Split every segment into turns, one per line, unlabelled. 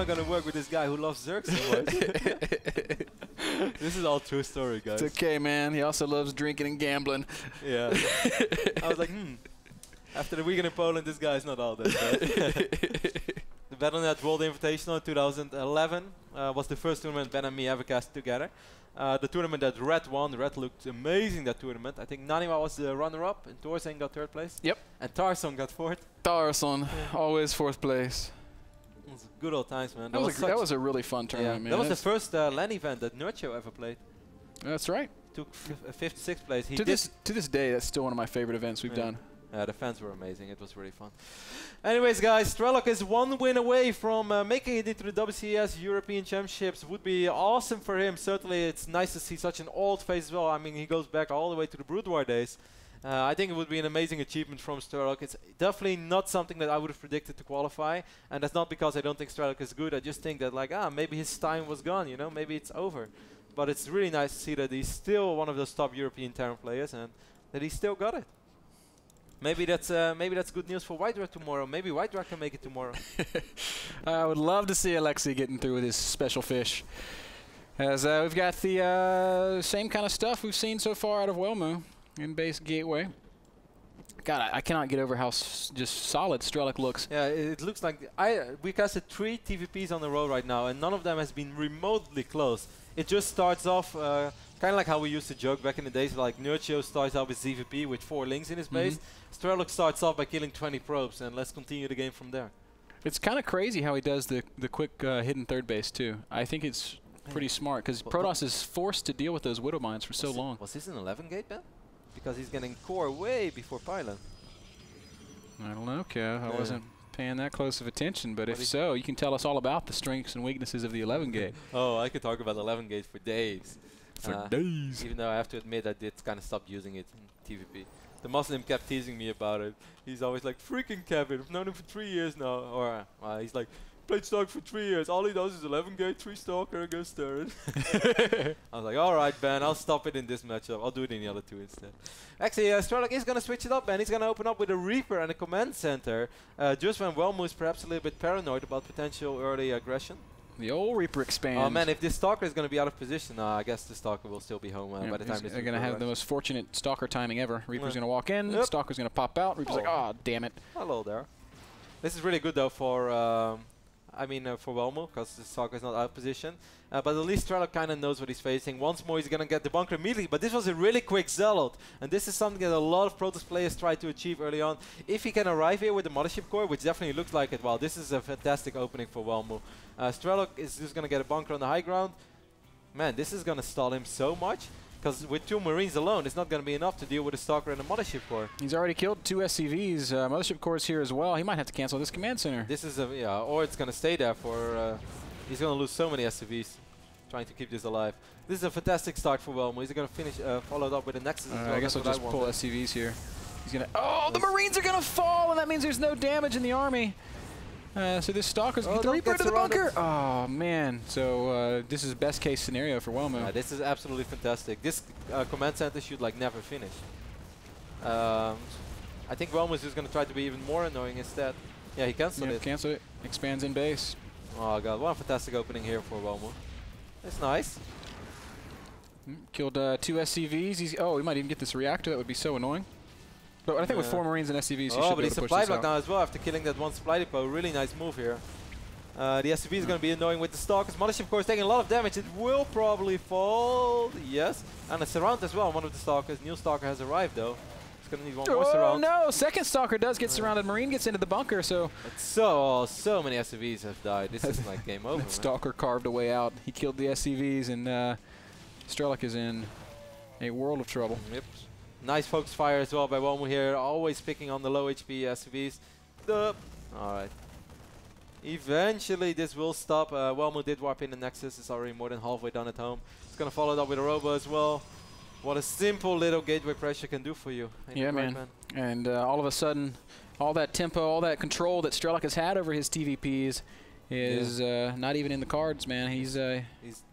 I going to work with this guy who loves Zerg so much? This is all true story, guys.
It's okay, man. He also loves drinking and gambling.
Yeah. I was like, after the weekend in Poland, this guy's not all that bad. The Battle.net World Invitational in 2011 was the first tournament Ben and me ever cast together. The tournament that Red won. Red looked amazing, that tournament. I think Naniwa was the runner-up, and Torsen got 3rd place.
Yep.
And Tarson got 4th.
Tarson, always 4th place.
It was good old times, man.
That was a really fun tournament, man.
That was the first LAN event that Nurcho ever played.
That's right.
Took 5th, 6th place.
To this day, that's still one of my favorite events we've done.
The fans were amazing. It was really fun. Anyways, guys, Strelok is 1 win away from making it into the WCS European Championships. Would be awesome for him. Certainly, it's nice to see such an old face as well. I mean, he goes back all the way to the Brood War days. I think it would be an amazing achievement from Strelok. It's definitely not something that I would have predicted to qualify. And that's not because I don't think Strelok is good. I just think that, like, maybe his time was gone, you know? Maybe it's over. But it's really nice to see that he's still one of those top European Terran players and that he still got it. Maybe that's good news for White Rat tomorrow. Maybe White Rat can make it tomorrow.
I would love to see Alexi getting through with his special fish. As we've got the same kind of stuff we've seen so far out of Welmu in base gateway. God, I cannot get over how just solid Strelok looks.
Yeah, it looks like we casted 3 TVPs on the road right now, and none of them has been remotely close. It just starts off kind of like how we used to joke back in the days, like Nurcho starts out with ZVP with 4 links in his base. Strelok starts off by killing 20 probes, and let's continue the game from there.
It's kind of crazy how he does the quick hidden 3rd base too. I think it's pretty smart because Protoss is forced to deal with those Widow Mines for so long.
Was this an 11 gate Ben? Because he's getting core way before Pylon.
I don't know, Kev. I wasn't paying that close of attention, but if so, you can tell us all about the strengths and weaknesses of the 11 gate.
Oh, I could talk about 11 gate for days.
For days.
Even though I have to admit I did kind of stop using it in TVP. The Muslim kept teasing me about it. He's always like, freaking Kevin, I've known him for 3 years now. Or he's like, played Stalker for 3 years. All he does is 11 gate, 3 Stalker against Terran. I was like, alright, Ben, I'll stop it in this matchup. I'll do it in the other 2 instead. Actually, Strelok is going to switch it up, Ben. He's going to open up with a Reaper and a Command Center. Just when Welmu is perhaps a little bit paranoid about potential early aggression.
The old Reaper expands.
Oh man, if this Stalker is going to be out of position, I guess the Stalker will still be home by the time this
they're going to have the most fortunate Stalker timing ever. Reaper's going to walk in, Stalker's going to pop out. Reaper's like, oh, damn it.
Hello there. This is really good though for for Welmu, because the Stalker is not out of position. But at least Strelok kind of knows what he's facing. Once more, he's going to get the bunker immediately. But this was a really quick Zealot. And this is something that a lot of Protoss players try to achieve early on. If he can arrive here with the Mothership Core, which definitely looks like it, well, this is a fantastic opening for Welmu. Strelok is just going to get a bunker on the high ground. Man, this is going to stall him so much. Because with 2 Marines alone, it's not going to be enough to deal with a Stalker and a Mothership Core.
He's already killed 2 SCVs. Mothership Core's here as well. He might have to cancel this command center.
This is or it's going to stay there for. He's going to lose so many SCVs trying to keep this alive. This is a fantastic start for Welmu. He's going to finish followed up with a Nexus as well.
I guess I'll just pull SCVs here. He's going to. Oh, the Marines are going to fall, and that means there's no damage in the army. So this Stalker's the Reaper into the bunker. Oh man! So this is best case scenario for Welmu.
This is absolutely fantastic. This command center should like never finish. I think Welmu is just going to try to be even more annoying instead. Yeah, he canceled it.
Cancel it. Expands in base.
Oh god! What a fantastic opening here for Welmu. It's nice.
Killed 2 SCVs. He might even get this reactor. That would be so annoying. But I think with 4 Marines and SCVs, he should be able to push this out.
But he's supply block now as well after killing that 1 supply depot. Really nice move here. The SCV is going to be annoying with the Stalkers. Mothership, of course, taking a lot of damage. It will probably fall. Yes. And a surround as well. One of the Stalkers. New Stalker has arrived, though. He's going to need 1 more surround.
Oh, no. Second Stalker does get surrounded. Marine gets into the bunker, so...
So many SCVs have died. This is like game over,
Stalker carved a way out. He killed the SCVs, and Strelok is in a world of trouble.
Yep. Nice focus fire as well by Welmu here. Always picking on the low HP SCVs. Alright. Eventually this will stop. Welmu did warp in the Nexus. It's already more than halfway done at home. It's going to follow it up with a Robo as well. What a simple little gateway pressure can do for you.
Yeah, man. And all of a sudden, all that tempo, all that control that Strelok has had over his TVPs is not even in the cards, man. He's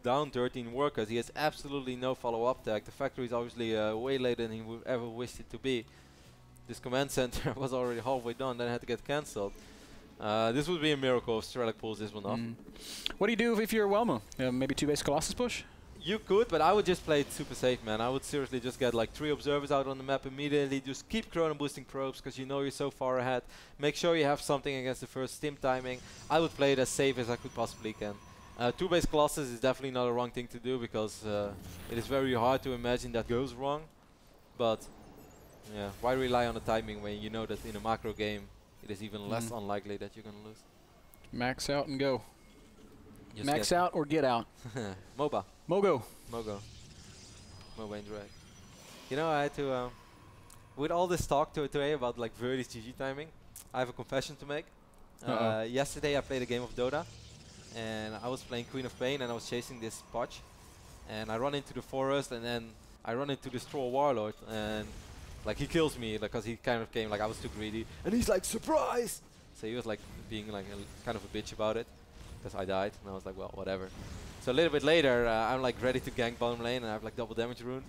down 13 workers. He has absolutely no follow-up tag. The factory is obviously way later than he would ever wished it to be. This command center was already halfway done, then had to get cancelled. This would be a miracle if Strelok pulls this one off.
What do you do if you're Welmu? Maybe 2-base Colossus push?
You could, but I would just play it super safe, man. I would seriously just get like 3 observers out on the map immediately. Just keep chrono boosting probes because you know you're so far ahead. Make sure you have something against the first stim timing. I would play it as safe as I could possibly can. 2-base Colossus is definitely not a wrong thing to do because it is very hard to imagine that goes wrong. But yeah, why rely on the timing when you know that in a macro game it is even less unlikely that you're gonna lose?
Max out and go.
Just
Max out or get out.
MOBA.
Mogo.
MOBA and drag. You know, I had to, with all this talk today about like Verdi's GG timing, I have a confession to make. Yesterday I played a game of Dota, and I was playing Queen of Pain, and I was chasing this Potch, and I run into the forest, and then I run into the Stroll Warlord, and like he kills me because he kind of came like I was too greedy, and he's like, surprise! So he was like being like kind of a bitch about it, because I died, and I was like, well, whatever. So a little bit later, I'm like ready to gank bottom lane, and I have like double damage rune,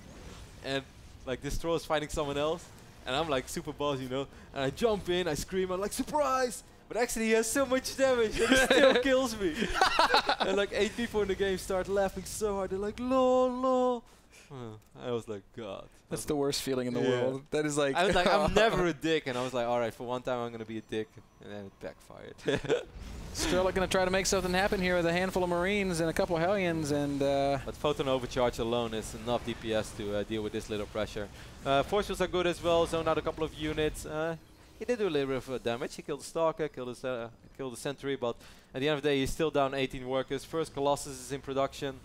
and like this troll is fighting someone else, and I'm like super boss, you know, and I jump in, I scream, I'm like, surprise! But actually he has so much damage and he still kills me. And like 8 people in the game start laughing so hard, they're like, lol, lol. I was like, God.
That's the worst feeling in the world. That is like...
I was like, I'm never a dick, and I was like, alright, for one time I'm gonna be a dick, and then it backfired.
Strelok gonna try to make something happen here with a handful of Marines and a couple Hellions, and
but Photon Overcharge alone is enough DPS to deal with this little pressure. Force fields are good as well, zoned out a couple of units. He did do a little bit of damage. He killed the Stalker, killed the Sentry, but at the end of the day he's still down 18 workers. First Colossus is in production.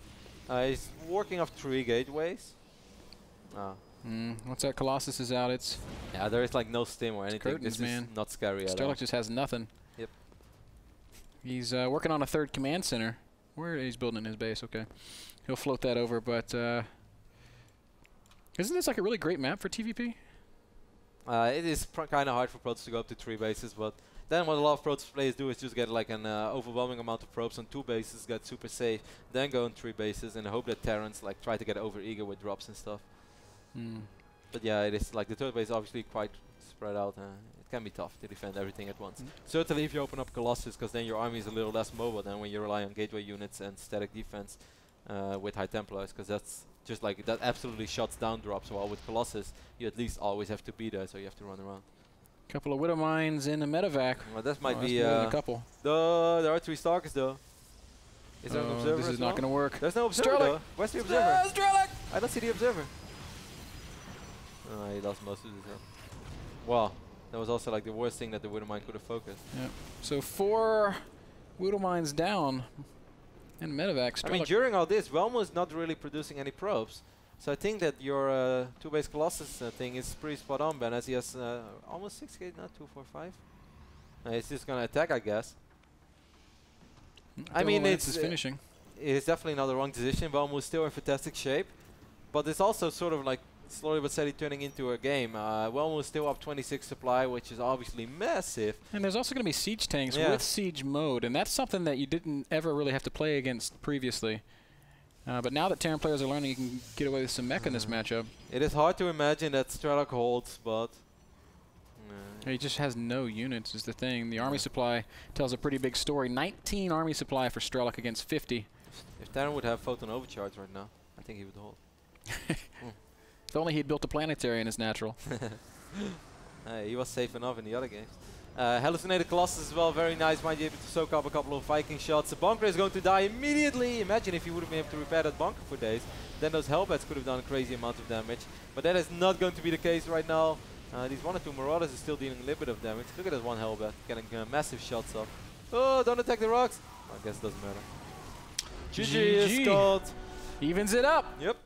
He's working off 3 gateways.
Once that Colossus is out, it's...
Yeah, there is like no stim or anything.
Curtains,
this is not scary at all.
Strelok just has nothing.
Yep.
He's working on a 3rd command center. Where he's building his base, okay. He'll float that over, but... isn't this like a really great map for TVP?
It is kind of hard for probes to go up to 3 bases, but then what a lot of probes players do is just get like an overwhelming amount of probes on 2 bases, get super safe, then go on 3 bases, and hope that Terrans like try to get over eager with drops and stuff. But yeah, it is like the 3rd base is obviously quite spread out. It can be tough to defend everything at once. Certainly if you open up Colossus, because then your army is a little less mobile than when you rely on gateway units and static defense with High Templars, because that's just like that absolutely shuts down drops. While with Colossus, you at least always have to be there, so you have to run around.
Couple of Widow Mines in a medevac.
Well, that might be
more than a couple.
There are 3 Stalkers though. Is there an observer?
This is not going to work.
There's no observer though. Where's the observer?
Strelok!
I don't see the observer. He lost most of his health. Wow, that was also like the worst thing that the Widow Mine could have focused.
Yep. So 4 Widow Mines down and medevac.
I mean, during all this, Welmu is not really producing any probes. So I think that your 2-base Colossus thing is pretty spot on, Ben, as he has almost 6 gate, not 2, 4, 5. He's just going to attack, I guess. I mean, it's
finishing.
It's definitely not the wrong decision. Welmu is still in fantastic shape, but it's also sort of like slowly but steadily turning into a game. Welmu is still up 26 supply, which is obviously massive.
And there's also going to be siege tanks with siege mode, and that's something that you didn't ever really have to play against previously. But now that Terran players are learning, you can get away with some mech in this matchup.
It is hard to imagine that Strelok holds, but...
He just has no units is the thing. The army supply tells a pretty big story. 19 army supply for Strelok against 50.
If Terran would have Photon Overcharge right now, I think he would hold.
If only he'd built a planetary in his natural.
He was safe enough in the other games. Hallucinated Colossus as well, very nice. Might be able to soak up a couple of Viking shots. The bunker is going to die immediately. Imagine if he would have been able to repair that bunker for days. Then those Hellbats could have done a crazy amount of damage. But that is not going to be the case right now. These 1 or 2 Marauders are still dealing a little bit of damage. Look at that one Hellbat, getting massive shots off. Oh, don't attack the rocks. I guess it doesn't matter. GG is called.
Evens it up.
Yep.